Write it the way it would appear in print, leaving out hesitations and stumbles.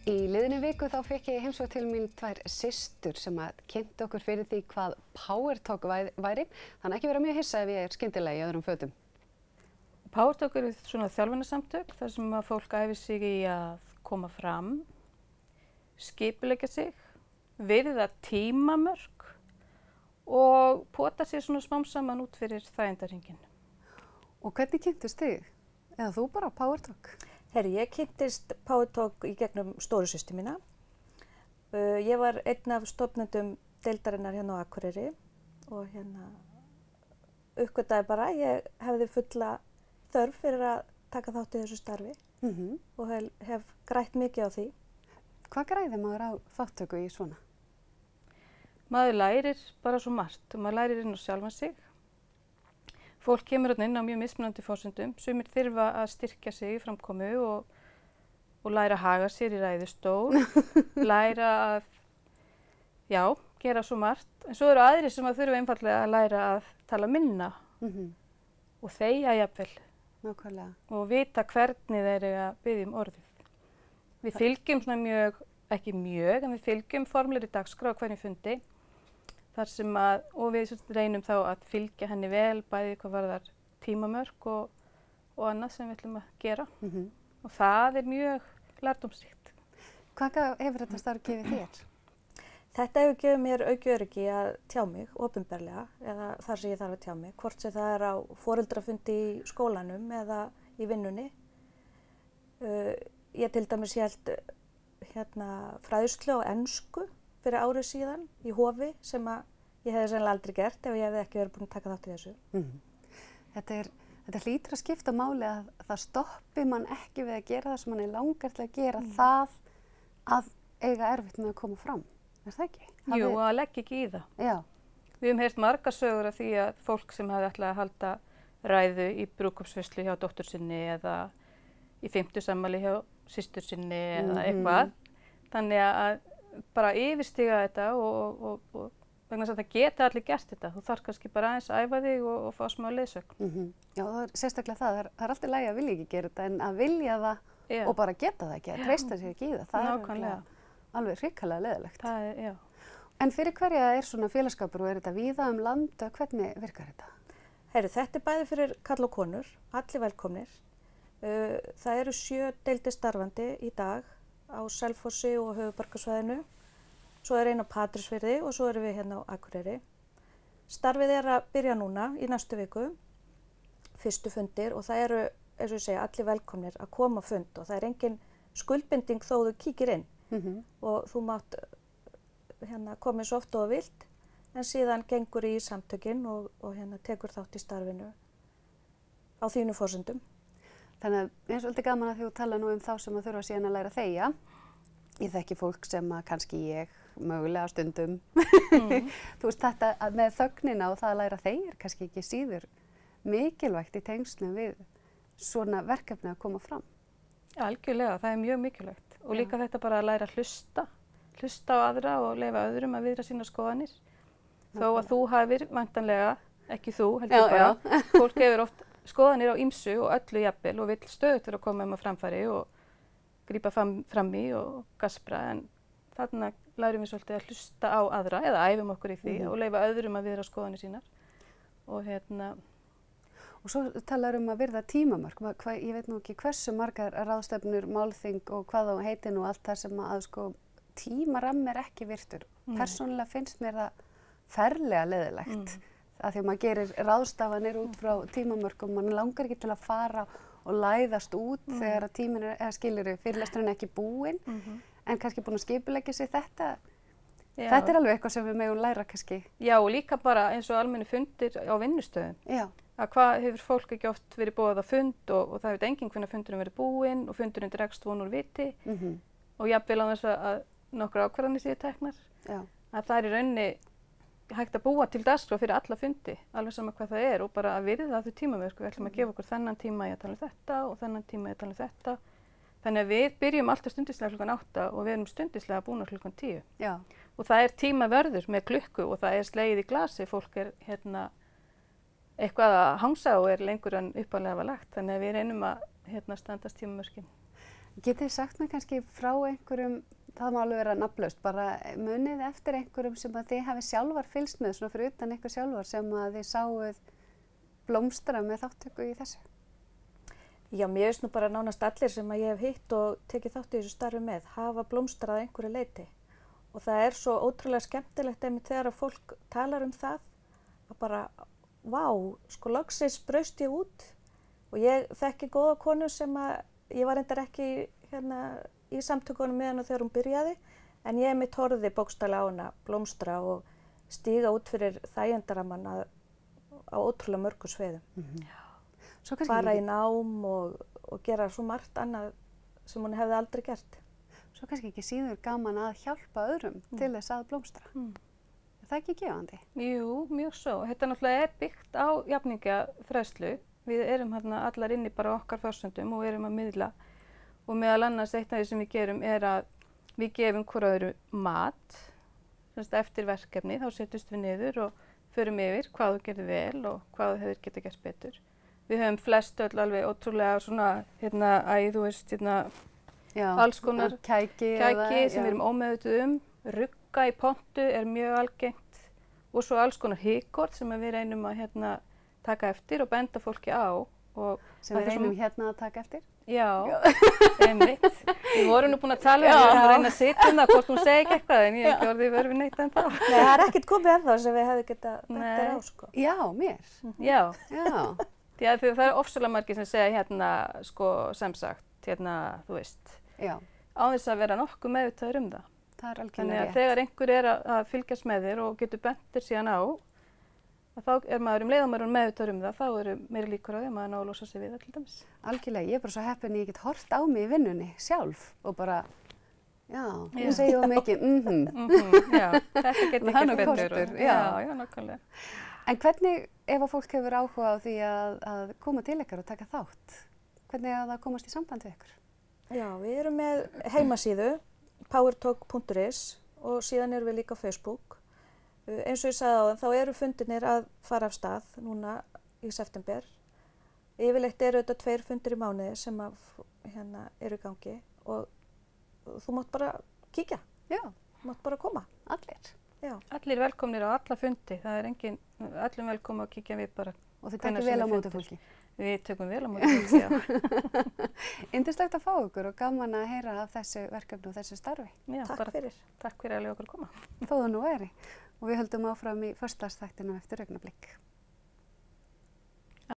Í liðinni viku þá fekk ég heimsókn til mín tvær systur sem að kynntu okkur fyrir því hvað Power Talk væri, þannig ekki vera mjög hissa ef ég skyndilega í öðrum fötum. Power Talk eru svona þjálfunarsamtök þar sem að fólk æfir sig í að koma fram, skipuleggja sig, virða tímamörk og pota sér svona smám saman út fyrir þægindarhringinn. Og hvernig kynntust þið? Eða þú bara Power Talk? Herri, ég kynntist Power Talk í gegnum stóru systur mína. Ég var einn af stofnendum deildarinnar hérna á Akureyri og uppgötaði bara að ég hefði fulla þörf fyrir að taka þátt í þessu starfi og hef grætt mikið á því. Hvað græðir maður á þáttöku í svona? Maður lærir bara svo margt og maður lærir inn á sjálfan sig. Fólk kemur inn á mjög mismunandi forsendum, sumir þurfa að styrkja sig í framkomu og læra að haga sér í ræðustól, læra að, gera svo margt. En svo eru aðrir sem að þurfa einfallega að læra að tala minna og þegja jafnvel. Nákvæmlega. Og vita hvernig þeir eiga að biðja orðið. Við fylgjum svona en við fylgjum formlegri dagskrá á hverjum fundi. Þar sem og við reynum þá að fylgja henni vel, bæði hvað varðar tímamörk og annað sem við ætlum að gera. Og það mjög lærdómsríkt. Hvað hefur þetta starf gefið þér? Þetta hefur gefið mér aukaöryggi að tjá mig, opinberlega, eða þar sem ég þarf að tjá mig, hvort sem það á foreldrafundi í skólanum eða í vinnunni. Ég til dæmis hélt fræðslu á ensku fyrir árið síðan í Hofi sem ég hefði sennilega aldrei gert ef ég hefði ekki verið búin að taka þátt í þessu. Þetta hlýtur að skipta máli að það stoppi mann ekki við að gera það sem mann langar til að gera það að eiga erfitt með að koma fram. Er það ekki? Jú, og að leggja ekki í það. Já. Við höfum heyrt margar sögur af því að fólk sem hefði ætlað að halda ræðu í brúðkaupsveislu hjá dóttur sinni eða í 50 afmæli hjá systur sinni eða eitthvað. Þannig að bara yfirstíga þetta og vegna þess að það geta allir gert þetta. Þú þarf kannski bara aðeins að æfa þig og fá smá leiðsögn. Já, það sérstaklega það er alltaf lægi að vilja ekki gera þetta en að vilja það og bara geta það ekki, að treysta sér ekki í það. Það alveg hrikalega leiðilegt. En fyrir hverja svona félagskapur og þetta víða land, hvernig virkar þetta? Herri, þetta bæði fyrir karl og konur, allir velkomnir. Það eru 7 deildir starfandi í dag á Selfossi og höfuðborgarsvæðinu. Svo eina á Patreksfirði og svo erum við hérna á Akureyri. Starfið að byrja núna í næstu viku, fyrstu fundir og það eru, eins og ég segja, allir velkomnir að koma á fund og það engin skuldbinding þó þú kíkir inn og þú mátt koma eins oft og vilt en síðan gengur í samtökin og tekur þátt í starfinu á þínu forsendum. Þannig að eins og alltaf gaman að þú tala nú þá sem að þurfa síðan að læra að þegja. Ég þekki fólk sem að kannski ég mögulega stundum. Þú veist þetta með þögnina og það að læra að þegja kannski ekki síður mikilvægt í tengslum við svona verkefni að koma fram. Já, algjörlega, það mjög mikilvægt. Og líka þetta bara að læra að hlusta á aðra og leyfa öðrum að viðra sína skoðanir. Þó að þú hafir væntanlega, ekki þú, heldur bara, fólk hefur oft skoðanir á ýmsu og öllu jafnvel og vill stöðugt vera að koma á framfæri og grípa fram í og gaspra en þarna lærum við svolítið að hlusta á aðra eða æfum okkur í því og leyfa öðrum að viðra skoðanir sínar og svo talar að virða tímamörk. Ég veit nú ekki hversu margar ráðstefnur, málþing og hvað þá heitir nú allt það sem að tímarammi ekki virtur. Persónulega finnst mér það ferlega leiðilegt. Að því að maður gerir ráðstafanir út frá tímamörkum, mann langar ekki til að fara og læðast út þegar að tíminn fyrirlesturinn ekki búinn, en kannski búin að skipuleggja sig þetta. Já. Þetta alveg eitthvað sem við megum læra kannski. Já, og líka bara eins og almenni fundir á vinnustöðum. Já. Að hvað hefur fólk ekki oft verið boðað á fund og það veit enginn hvenær fundurinn verið búinn og fundurinn dregst von úr viti og jafnvel á þess að nokkrar ákvarðanir séu teknar. Já. Að það í rauninni hægt að búa til dagskrá fyrir alla fundi, alveg sama hvað það og bara að virða þau tímamörk. Við ætlum að gefa okkur þennan tíma í að tala þetta og þennan tíma í að tala þetta. Þannig að við byrjum alltaf stundislega klukkan 8 og við erum stundislega búnar klukkan 10. Já. Og það tímavörður með klukku og það slegið í glasi. Fólk eitthvað að hangsa og lengur en upphaflega var lagt. Þannig að við reynum að standast tímamörkin. Getið þið sagt mér kannski frá einhverjum, það má alveg vera nafnlaust, bara munið eftir einhverjum sem að þið hafi sjálfar fylgst með, svona fyrir utan ykkur sjálfar, sem að þið sáuð blómstra með þáttöku í þessu? Já, mér veist nú bara nánast allir sem að ég hef hitt og tekið þátt í þessu starfi með, hafa blómstrað einhverju leyti. Og það er svo ótrúlega skemmtilegt einmitt þegar að fólk talar það, að bara, vá, sko loksins braust ég út. Og ég þekki góða konu sem að, ég var reyndar ekki í samtökunum með hana þegar hún byrjaði, en ég mitt horfði bókstaflega á hana blómstra og stíga út fyrir þægindaramann á ótrúlega mörgu sviðum. Fara í nám og gera svo margt annað sem hún hefði aldrei gert. Svo kannski ekki síður gaman að hjálpa öðrum til þess að blómstra. Er það ekki gefandi? Jú, mjög svo. Þetta náttúrulega byggt á jafningjafræðslu. Við erum allar inni bara okkar forsendum og erum að miðla. Og meðal annars eitt af því sem við gerum að við gefum hvort öðru mat. Eftir verkefni þá setjumst við niður og förum yfir hvað þú gerði vel og hvað þú hefur getað gert betur. Við höfum flest öll alveg ótrúlega svona, þú veist, alls konar kæki sem við erum ómeðvituð rugga í pontu mjög algengt og svo alls konar hikord sem við reynum að taka eftir og benda fólki á. Sem við reynum að taka eftir? Já, einmitt. Við vorum nú búin að tala við að reyna að sitja það hvort hún segi ekki eitthvað en ég hef ekki orðið verið neitt en þá. Nei, það er ekkert komið ennþá sem við hefðum getað bent á, sko. Já, mér. Já. Já, því það er ofsalega margir sem segja sko, sem sagt, þú veist, á þess að vera nokkuð meðvitaður það. Það er algjörlega rétt. Þannig að þegar einhver að fylgjast með þér og getur bentir síðan á, þá maður leið og maður meðvitaður það, þá eru meiri líkur á því að maður ná að losa sig við það til dæmis. Algjörlega, ég er bara svo heppin ég get horft á mig í vinnunni sjálf og bara, ég segi of mikið, Já, þetta getur ekki betur. Já, nákvæmlega. En hvernig, ef að fólk hefur áhuga á því að koma til ykkar og taka þátt, hvernig að það komast í samband við ykkur? Já, við erum með heimasíðu, powertalk.is og síðan erum við líka á Facebook. Eins og ég sagði áðan, þá eru fundirnir að fara af stað núna í september. Yfirleitt eru þetta 2 fundir í mánuði sem eru í gangi og þú mátt bara kíkja. Já. Þú mátt bara koma. Allir. Já. Allir velkomnir á alla fundi, það er öllum velkomin að kíkja við bara. Og þið tekið vel á móti fólki? Við tökum vel á móti fólki, já. Yndislegt að fá ykkur og gaman að heyra af þessu verkefni og þessu starfi. Já, takk fyrir. Takk fyrir að leiða okkur að koma. Þó það nú veri. Og við höldum áfram í föstudagsþættinum eftir augnablik.